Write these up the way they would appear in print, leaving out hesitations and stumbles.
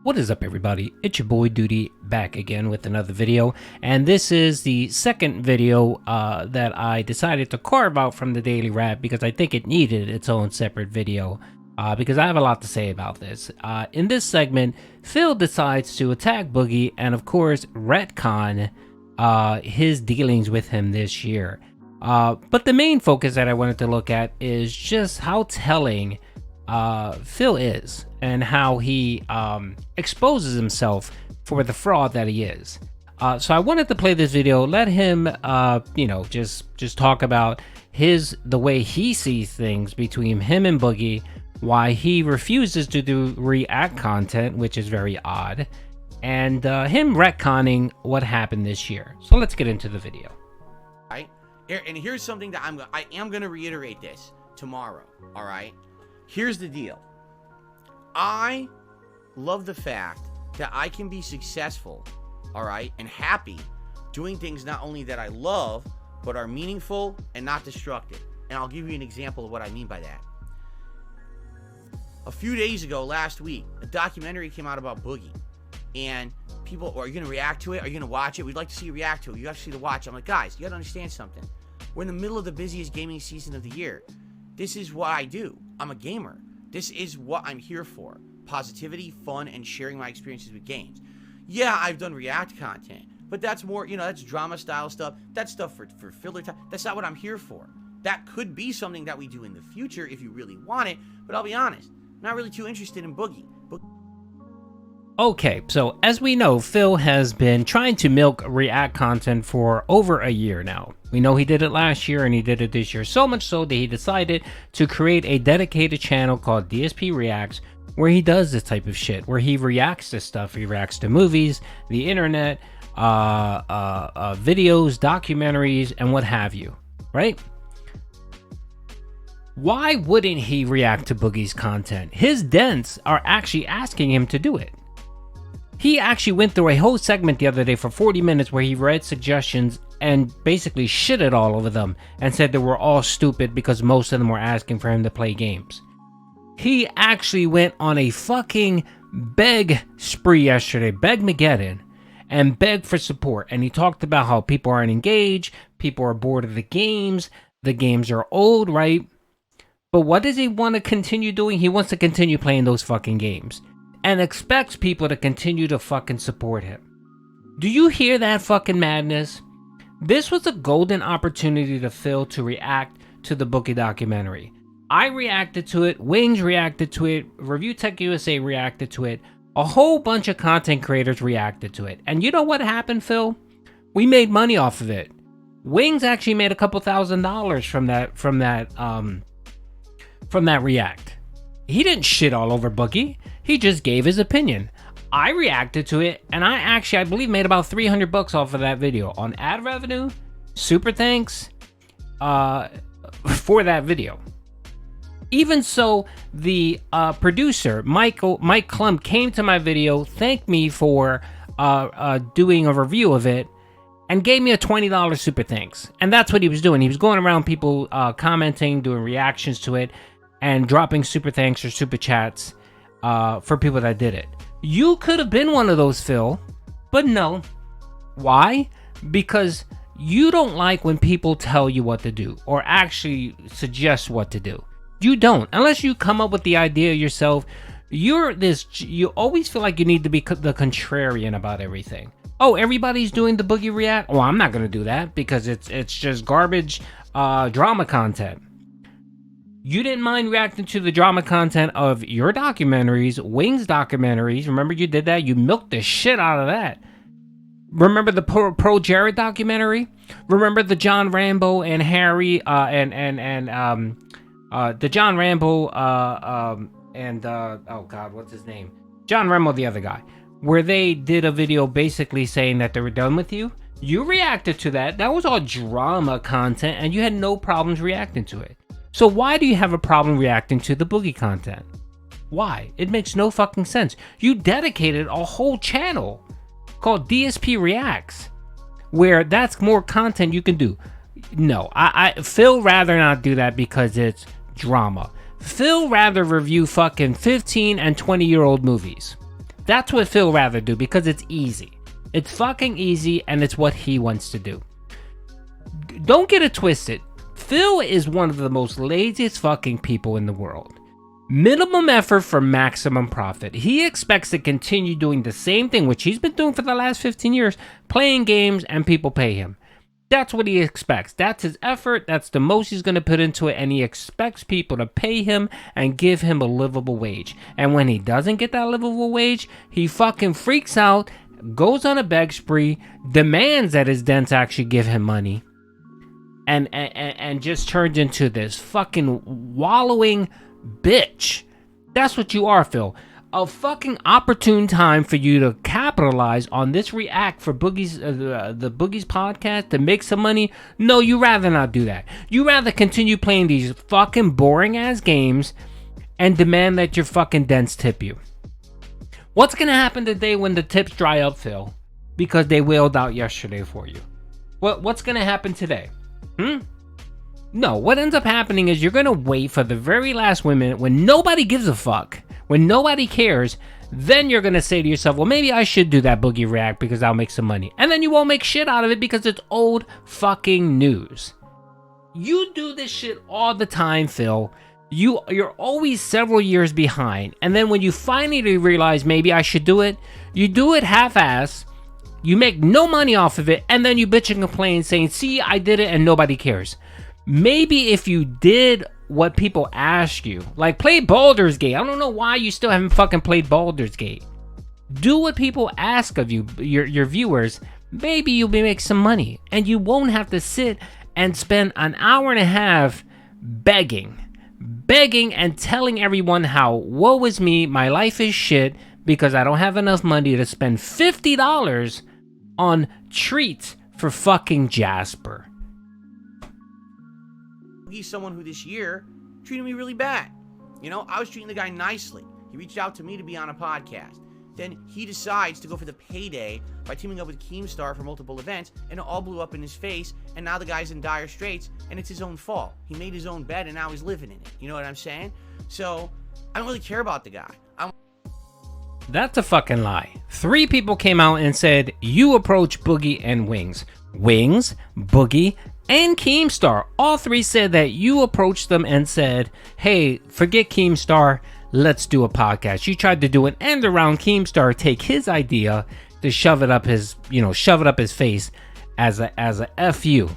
What is up, everybody? It's your boy Duty back again with another video, and this is the second video that I decided to carve out from the daily rap because I think it needed its own separate video because I have a lot to say about this. In this segment, Phil decides to attack Boogie and of course retcon his dealings with him this year. But the main focus that I wanted to look at is just how telling Phil is and how he exposes himself for the fraud that he is. So I wanted to play this video, let him just talk about the way he sees things between him and Boogie, why he refuses to do react content, which is very odd, and him retconning what happened this year. So let's get into the video. Right, and here's something that I am gonna reiterate this tomorrow. All right, here's the deal. I love the fact that I can be successful, all right, and happy doing things not only that I love, but are meaningful and not destructive. And I'll give you an example of what I mean by that. A few days ago, last week, a documentary came out about Boogie. And people, are you going to react to it? Are you going to watch it? We'd like to see you react to it. You actually to watch it. I'm like, guys, you got to understand something. We're in the middle of the busiest gaming season of the year. This is what I do. I'm a gamer. This is what I'm here for. Positivity, fun, and sharing my experiences with games. Yeah, I've done react content, but that's more, that's drama style stuff. That's stuff for filler time. That's not what I'm here for. That could be something that we do in the future if you really want it, but I'll be honest, I'm not really too interested in Boogie. Okay, so as we know, Phil has been trying to milk react content for over a year now. We know he did it last year and he did it this year, so much so that he decided to create a dedicated channel called DSP Reacts, where he does this type of shit, where he reacts to stuff. He reacts to movies, the internet, videos, documentaries, and what have you, right? Why wouldn't he react to Boogie's content? His dents are actually asking him to do it. He actually went through a whole segment the other day for 40 minutes where he read suggestions and basically shitted all over them and said they were all stupid because most of them were asking for him to play games. He actually went on a fucking beg spree yesterday, beg-mageddon, and begged for support. And he talked about how people aren't engaged, people are bored of the games are old, right? But what does he want to continue doing? He wants to continue playing those fucking games and expects people to continue to fucking support him. Do you hear that fucking madness? This was a golden opportunity to Phil to react to the Boogie documentary. I reacted to it, Wings reacted to it, Review Tech USA reacted to it, a whole bunch of content creators reacted to it. And you know what happened, Phil? We made money off of it. Wings actually made a couple $1,000s from that react. He didn't shit all over Boogie. He just gave his opinion. I reacted to it, and I believe made about $300 off of that video on ad revenue, super thanks for that video. Even so, the producer, Mike Klump, came to my video, thanked me for doing a review of it, and gave me a $20 super thanks. And that's what he was doing. He was going around people commenting, doing reactions to it, and dropping super thanks or super chats for people that did it. You could have been one of those, Phil, but no. Why? Because you don't like when people tell you what to do or actually suggest what to do. You don't, unless you come up with the idea yourself. You always feel like you need to be the contrarian about everything. Oh, everybody's doing the Boogie react. Well, I'm not gonna do that because it's just garbage drama content. You didn't mind reacting to the drama content of your documentaries, Wings documentaries. Remember you did that? You milked the shit out of that. Remember the Pro Jared documentary? Remember the John Rambo and Harry the John Rambo oh god, what's his name? John Rambo, the other guy, where they did a video basically saying that they were done with you. You reacted to that. That was all drama content and you had no problems reacting to it. So why do you have a problem reacting to the Boogie content? Why? It makes no fucking sense. You dedicated a whole channel called DSP Reacts, where that's more content you can do. No, Phil rather not do that because it's drama. Phil rather review fucking 15 and 20-year-old movies. That's what Phil rather do because it's easy. It's fucking easy and it's what he wants to do. Don't get it twisted. Phil is one of the most laziest fucking people in the world. Minimum effort for maximum profit. He expects to continue doing the same thing, which he's been doing for the last 15 years, playing games and people pay him. That's what he expects. That's his effort. That's the most he's going to put into it. And he expects people to pay him and give him a livable wage. And when he doesn't get that livable wage, he fucking freaks out, goes on a beg spree, demands that his dents actually give him money. And just turns into this fucking wallowing bitch. That's what you are, Phil. A fucking opportune time for you to capitalize on this react for Boogie's the Boogie's podcast to make some money. No, you rather not do that. You rather continue playing these fucking boring ass games and demand that your fucking dents tip you. What's gonna happen today when the tips dry up, Phil? Because they wailed out yesterday for you. What's gonna happen today? No, what ends up happening is you're gonna wait for the very last minute when nobody gives a fuck, when nobody cares, then you're gonna say to yourself, well, maybe I should do that Boogie react because I'll make some money. And then you won't make shit out of it because it's old fucking news. You do this shit all the time, Phil. You're always several years behind. And then when you finally realize maybe I should do it, you do it half-ass, you make no money off of it, and then you bitch and complain saying, see, I did it and nobody cares. Maybe if you did what people ask you, like play Baldur's Gate. I don't know why you still haven't fucking played Baldur's Gate. Do what people ask of you, your viewers. Maybe you'll make some money and you won't have to sit and spend an hour and a half begging and telling everyone how woe is me, my life is shit because I don't have enough money to spend $50 on treats for fucking Jasper. He's someone who this year treated me really bad. You know, I was treating the guy nicely. He reached out to me to be on a podcast. Then he decides to go for the payday by teaming up with Keemstar for multiple events, and it all blew up in his face, and now the guy's in dire straits, and it's his own fault. He made his own bed, and now he's living in it. You know what I'm saying? So, I don't really care about the guy. That's a fucking lie. 3 people came out and said, you approach Boogie and Wings. Wings, Boogie, and Keemstar. All 3 said that you approached them and said, hey, forget Keemstar, let's do a podcast. You tried to do an end around Keemstar, take his idea to shove it up his face as a FU.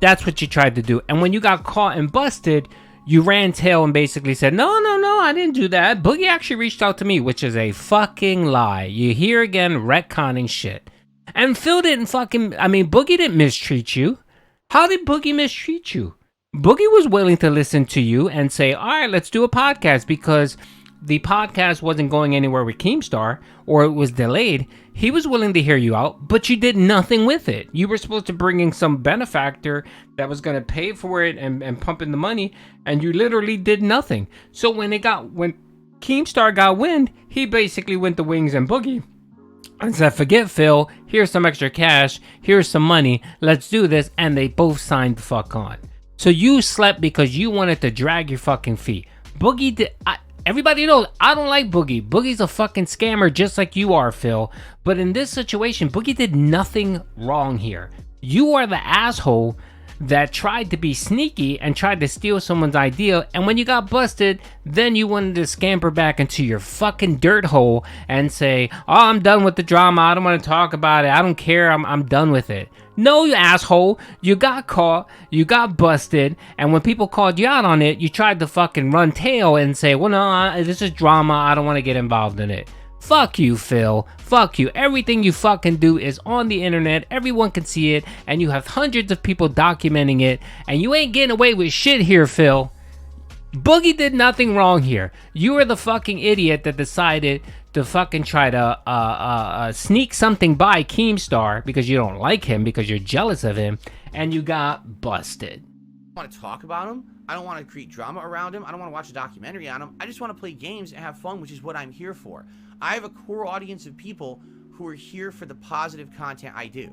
That's what you tried to do. And when you got caught and busted, you ran tail and basically said, no, I didn't do that. Boogie actually reached out to me, which is a fucking lie. You hear again, retconning shit. And Phil Boogie didn't mistreat you. How did Boogie mistreat you? Boogie was willing to listen to you and say, all right, let's do a podcast because the podcast wasn't going anywhere with Keemstar or it was delayed. He was willing to hear you out, but you did nothing with it. You were supposed to bring in some benefactor that was going to pay for it and pump in the money, and you literally did nothing. So when Keemstar got wind, he basically went to Wings and Boogie and said, forget Phil, here's some extra cash, here's some money, let's do this, and they both signed the fuck on. So you slept because you wanted to drag your fucking feet. Boogie did... Everybody knows I don't like Boogie. Boogie's a fucking scammer just like you are, Phil. But in this situation, Boogie did nothing wrong here. You are the asshole that tried to be sneaky and tried to steal someone's idea, and when you got busted, then you wanted to scamper back into your fucking dirt hole and say, oh, I'm done with the drama, I don't want to talk about it, I don't care, I'm done with it. No, you asshole, you got caught, you got busted, and when people called you out on it, you tried to fucking run tail and say, well, no, this is drama, I don't want to get involved in it. Fuck you, Phil. Fuck you. Everything you fucking do is on the internet. Everyone can see it. And you have hundreds of people documenting it. And you ain't getting away with shit here, Phil. Boogie did nothing wrong here. You were the fucking idiot that decided to fucking try to sneak something by Keemstar because you don't like him, because you're jealous of him. And you got busted. I want to talk about him. I don't want to create drama around him. I don't want to watch a documentary on him. I just want to play games and have fun, which is what I'm here for. I have a core audience of people who are here for the positive content I do.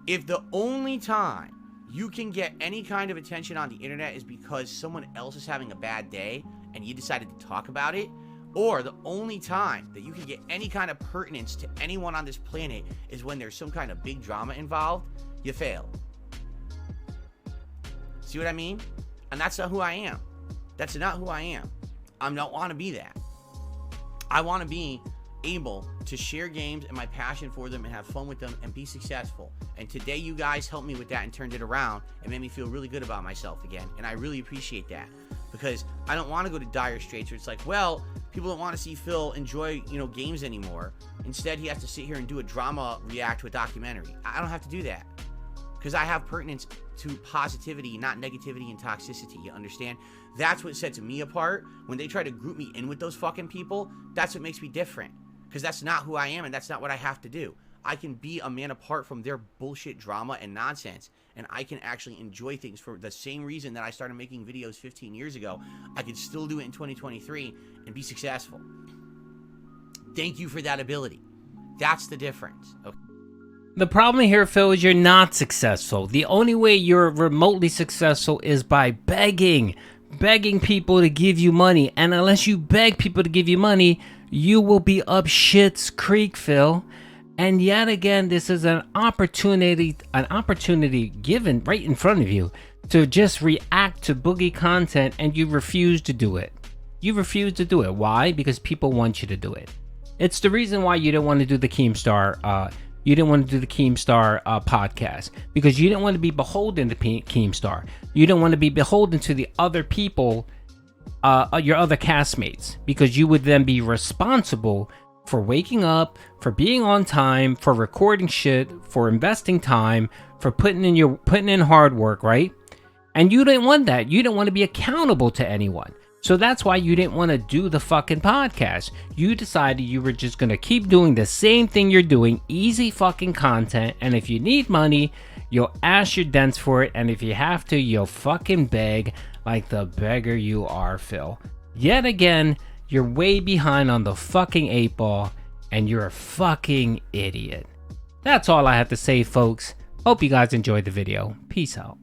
If the only time you can get any kind of attention on the internet is because someone else is having a bad day and you decided to talk about it, Or the only time that you can get any kind of pertinence to anyone on this planet is when there's some kind of big drama involved, you fail. See what I mean? And that's not who I am. That's not who I am. I don't want to be that. I want to be able to share games and my passion for them and have fun with them and be successful. And today you guys helped me with that and turned it around and made me feel really good about myself again. And I really appreciate that, because I don't want to go to dire straits where it's like, well, people don't want to see Phil enjoy, games anymore. Instead, he has to sit here and do a drama react to a documentary. I don't have to do that, because I have pertinence to positivity, not negativity and toxicity. You understand? That's what sets me apart. When they try to group me in with those fucking people, that's what makes me different, because that's not who I am and that's not what I have to do. I can be a man apart from their bullshit drama and nonsense, and I can actually enjoy things for the same reason that I started making videos 15 years ago. I can still do it in 2023 and be successful. Thank you for that ability. That's the difference. Okay. The problem here, Phil, is you're not successful. The only way you're remotely successful is by begging people to give you money. And unless you beg people to give you money, you will be up shit's creek, Phil. And yet again, this is an opportunity given right in front of you to just react to Boogie content, and you refuse to do it. You refuse to do it. Why? Because people want you to do it. It's the reason why you didn't want to do the Keemstar podcast, because you didn't want to be beholden to Keemstar. You didn't want to be beholden to the other people, your other castmates, because you would then be responsible for waking up, for being on time, for recording shit, for investing time, for putting in hard work, right? And you didn't want that. You didn't want to be accountable to anyone. So that's why you didn't want to do the fucking podcast. You decided you were just going to keep doing the same thing you're doing, easy fucking content, and if you need money, you'll ask your dents for it, and if you have to, you'll fucking beg like the beggar you are, Phil. Yet again, you're way behind on the fucking 8 ball, and you're a fucking idiot. That's all I have to say, folks. Hope you guys enjoyed the video. Peace out.